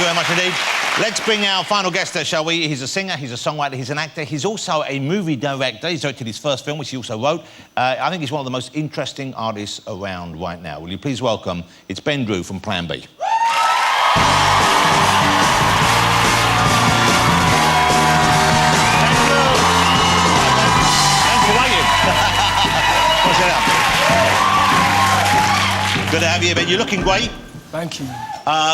you very much indeed. Let's bring our final guest there, shall we? He's a singer, he's a songwriter, he's an actor. He's also a movie director. He's directed his first film, which he also wrote. I think he's one of the most interesting artists around right now. Will you please welcome, it's Ben Drew from Plan B. Good to have you, Ben. You're looking great. Thank you.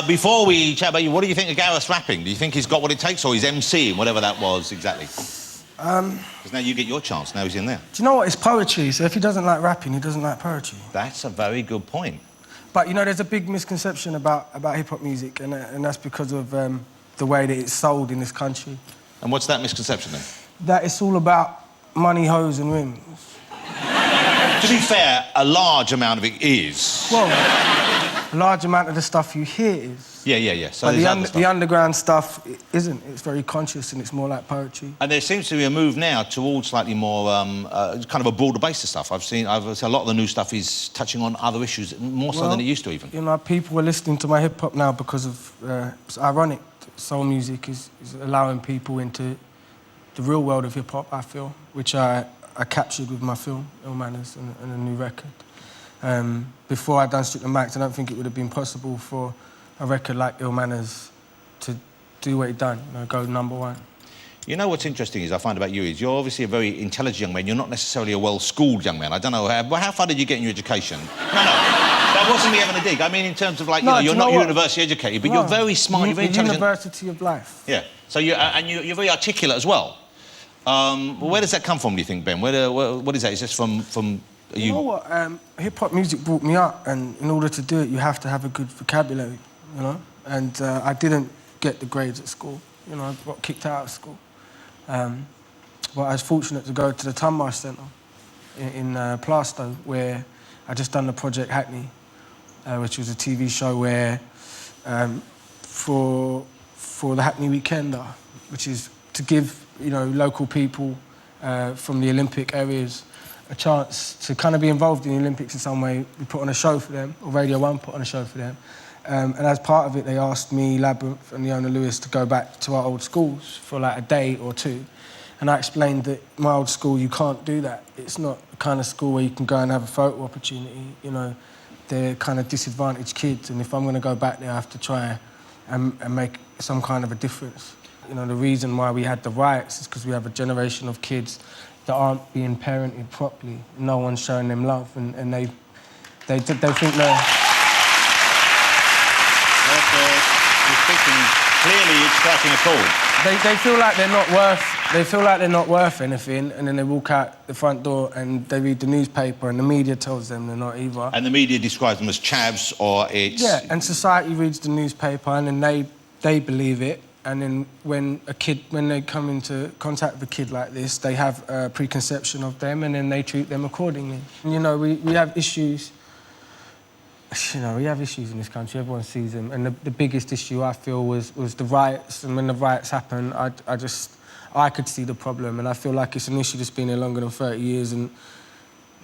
Before we chat about you, what do you think of Gareth's rapping? Do you think he's got what it takes, or he's MCing, whatever that was exactly? Because now you get your chance, now he's in there. Do you know what? It's poetry, so if he doesn't like rapping, he doesn't like poetry. That's a very good point. But, you know, there's a big misconception about hip-hop music, and that's because of the way that it's sold in this country. And what's that misconception, then? That it's all about money, hoes and rims. To be fair, a large amount of it is. Well, a large amount of the stuff you hear is. Yeah. So but the underground stuff isn't. It's very conscious and it's more like poetry. And there seems to be a move now towards slightly more, kind of a broader base of stuff. I've seen a lot of the new stuff is touching on other issues, more so than it used to even. You know, people are listening to my hip-hop now because of... it's ironic. Soul music is allowing people into the real world of hip-hop, I feel, which I captured with my film, Ill Manners, and a new record. Before I'd done Strip the Max, I don't think it would have been possible for a record like Ill Manners to do what it done, you know, go #1. You know what's interesting is, I find about you, is you're obviously a very intelligent young man. You're not necessarily a well-schooled young man. I don't know, how far did you get in your education? No, that wasn't me having a dig. I mean, in terms of, like, you know, you're not university educated, but you're very smart, you're very intelligent. University of life. Yeah. So you're very articulate as well. Where does that come from, do you think, Ben? What is that? Is this from you know what? Hip-hop music brought me up, and in order to do it, you have to have a good vocabulary, you know? And I didn't get the grades at school. You know, I got kicked out of school. But I was fortunate to go to the Tunmarsh Centre in Plaistow, where I just done the Project Hackney, which was a TV show where, for the Hackney Weekender, which is to give, you know, local people from the Olympic areas a chance to kind of be involved in the Olympics in some way. We put on a show for them, or Radio 1 put on a show for them. And as part of it, they asked me, Labyrinth and Leona Lewis to go back to our old schools for like a day or two. And I explained that my old school, you can't do that. It's not the kind of school where you can go and have a photo opportunity. You know, they're kind of disadvantaged kids, and if I'm going to go back there, I have to try and make some kind of a difference. You know, the reason why we had the riots is because we have a generation of kids that aren't being parented properly. No one's showing them love, and they think they're... You're speaking clearly, it's striking a chord. They feel like they're not worth... They feel like they're not worth anything, and then they walk out the front door and they read the newspaper, and the media tells them they're not either. And the media describes them as chavs, or it's... Yeah, and society reads the newspaper, and then they believe it. And then when they come into contact with a kid like this, they have a preconception of them, and then they treat them accordingly. And, you know, we have issues. You know, we have issues in this country. Everyone sees them. And the biggest issue, I feel, was the riots. And when the riots happened, I could see the problem. And I feel like it's an issue that's been here longer than 30 years. And,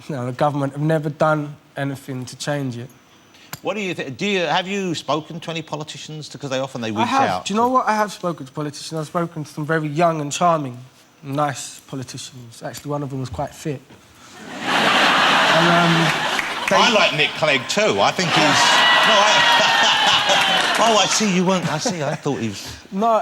you know, the government have never done anything to change it. What do you think? Have you spoken to any politicians? Because they reach I have. out. Do you know what? I have spoken to politicians. I've spoken to some very young and charming, nice politicians. Actually, one of them was quite fit. I like Nick Clegg too. I think he's... No, Oh, I see you weren't... I thought he was... No,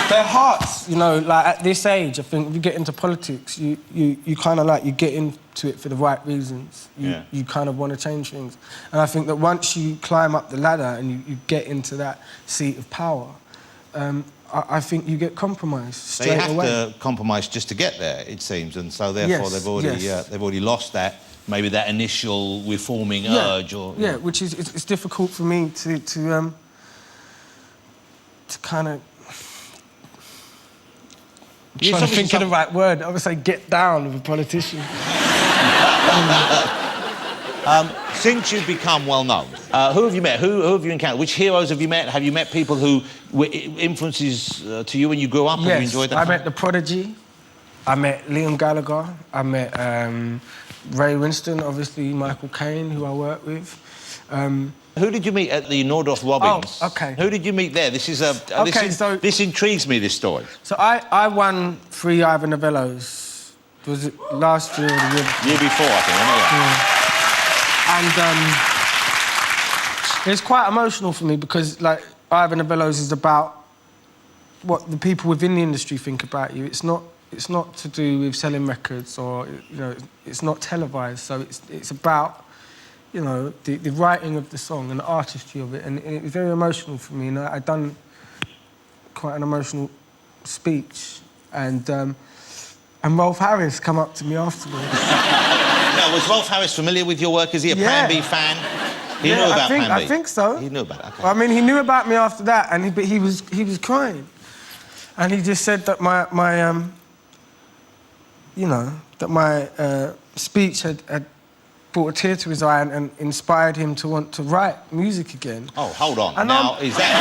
their hearts, you know, like, at this age, I think if you get into politics, you kind of, like, you get into it for the right reasons. You kind of want to change things. And I think that once you climb up the ladder and you get into that seat of power, I think you get compromised straight away. They have to compromise just to get there, it seems, and so therefore they've already lost that, maybe that initial reforming urge, or... Yeah, which is... It's difficult for me to kind of... I'm trying to think of the right word. I would say get down with a politician. Since you've become well-known, who have you met? Who have you encountered? Which heroes have you met? Have you met people who were influences to you when you grew up? Yes, have you enjoyed that? I met The Prodigy. I met Liam Gallagher. I met Ray Winston, obviously Michael Caine, who I work with. Who did you meet at the Nordhoff Robbins? Oh, OK. Who did you meet there? This is this intrigues me, this story. So I won 3 Ivor Novellos. Was it last year or the year before? Year before, I think, And it's quite emotional for me because, like, Ivor Novellos is about what the people within the industry think about you. It's not to do with selling records or, you know, it's not televised. So it's about, you know, the writing of the song and the artistry of it. And it was very emotional for me. And I'd done quite an emotional speech. And Rolf Harris come up to me afterwards. Now, was Rolf Harris familiar with your work? Is he a Plan B fan? He knew about Plan B? I think so. He knew about it, OK. Well, I mean, he knew about me after that, but he was crying. And he just said that my speech had brought a tear to his eye and inspired him to want to write music again. Oh, hold on. And now, is that...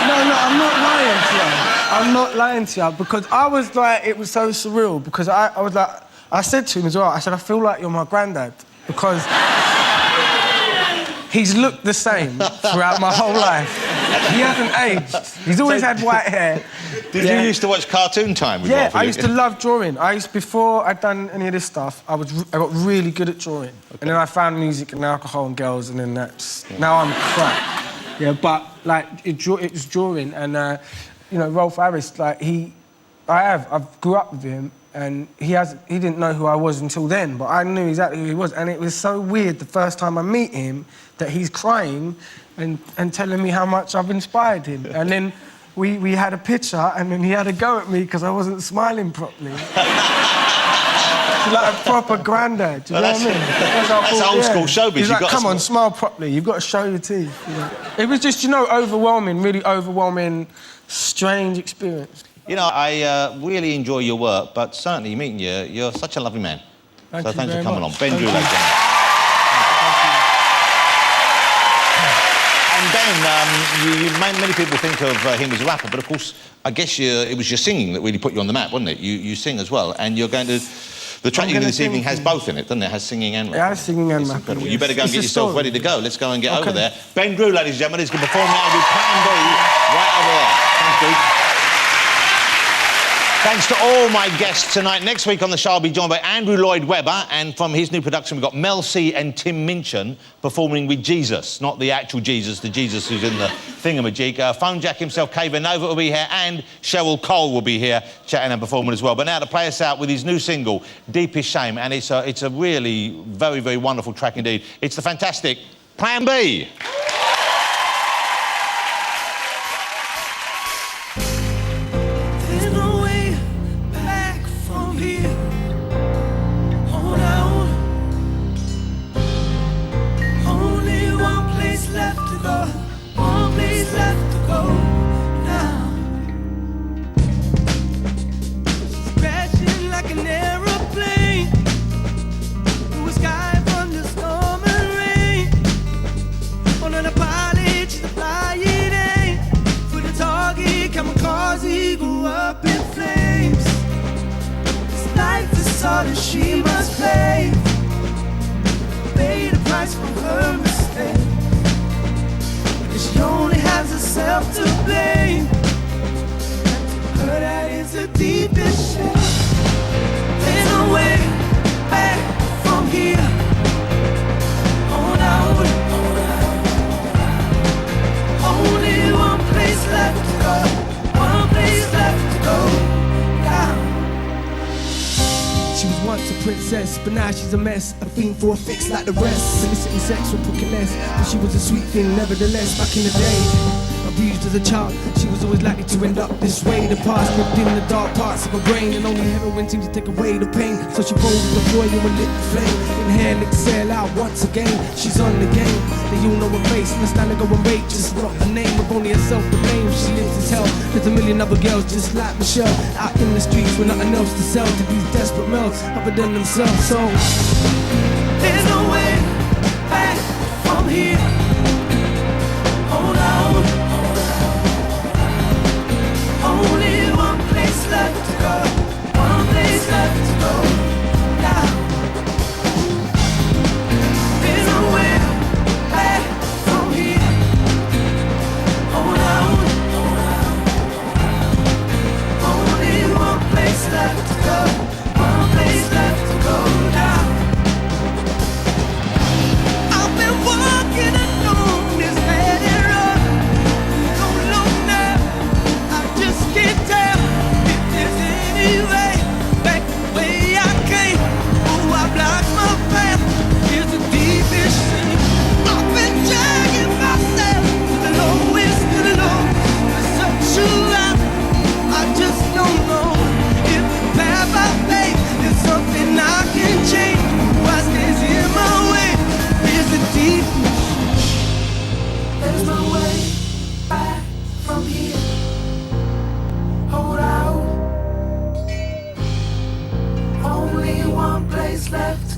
No, I'm not lying to you. I'm not lying to you, because I was like, it was so surreal, because I was like, I said to him as well, I said, I feel like you're my granddad, because he's looked the same throughout my whole life. He hasn't aged. He's always had white hair. Did you used to watch Cartoon Time with Rolf? I used to love drawing. Before I'd done any of this stuff, I got really good at drawing. Okay. And then I found music and alcohol and girls, and then now I'm crap. Yeah, but like it was drawing, and you know, Rolf Harris, like I grew up with him, and he didn't know who I was until then, but I knew exactly who he was, and it was so weird the first time I meet him that he's crying and telling me how much I've inspired him, and then we had a picture, and then he had a go at me because I wasn't smiling properly. Like a proper granddad, do you know what I mean? That's old school showbiz. He's like, come on, smile properly, you've got to show your teeth. You know? It was just, you know, overwhelming, really overwhelming, strange experience. You know, I really enjoy your work, but certainly meeting you, you're such a lovely man. Thank so you thanks for very coming much. on. Ben Drew, ladies and gentlemen. And Ben, many people think of him as a rapper, but of course, I guess it was your singing that really put you on the map, wasn't it? You sing as well, and you're going to... The track you're going to this evening has both in it, doesn't it? It has singing and rapping. It has singing and rapping. Incredible. Yes. You better go and get yourself ready to go. Let's go and get over there. Ben Drew, ladies and gentlemen, is going to perform now with Plan B right over there. Thanks, Drew. Thanks to all my guests tonight. Next week on the show, I'll be joined by Andrew Lloyd Webber, and from his new production, we've got Mel C and Tim Minchin performing with Jesus, not the actual Jesus, the Jesus who's in the thingamajig. Phone Jack himself, Kayva Nova, will be here, and Cheryl Cole will be here chatting and performing as well. But now to play us out with his new single, Deepest Shame, and it's a really very, very wonderful track indeed. It's the fantastic Plan B. She must pay the price for her mistake, because she only has herself to blame. Her that is the deepest shame. There's no way back from here. On out, only one place left to go. One place left to go. She was once a princess, but now she's a mess. A fiend for a fix like the rest. Illicit sex with Brooklyn less. But she was a sweet thing, nevertheless. Back in the day, abused as a child, she was always likely to end up this way. The past ripped in the dark parts of her brain, and only heroin seems to take away the pain. So she rolled with the boy and lit the flame. Inhale, exhale out once again. She's on the game. They all know her face, and it's time to go and rate. Just not her name, with only herself to blame. She lives as hell. There's a million other girls just like Michelle, out in the streets with nothing else to sell to these desperate males other than themselves. So there's no way back from here. Hold on, only one place left to go. One place left to go now. There's no way back from here.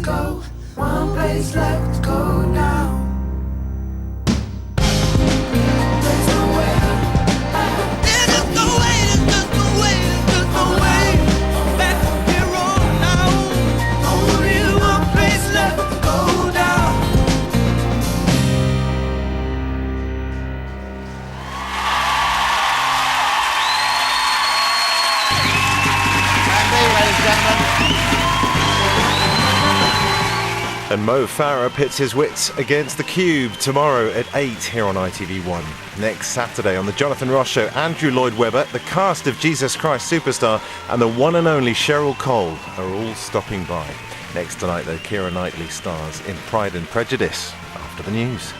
to go, one place left to go now. There's nowhere, there's just no way, there's just no way, there's just no way back from here on now. Only one place left to go now. Ladies and gentlemen. And Mo Farah pits his wits against The Cube tomorrow at 8 here on ITV1. Next Saturday on The Jonathan Ross Show, Andrew Lloyd Webber, the cast of Jesus Christ Superstar and the one and only Cheryl Cole are all stopping by. Next tonight, though, Keira Knightley stars in Pride and Prejudice after the news.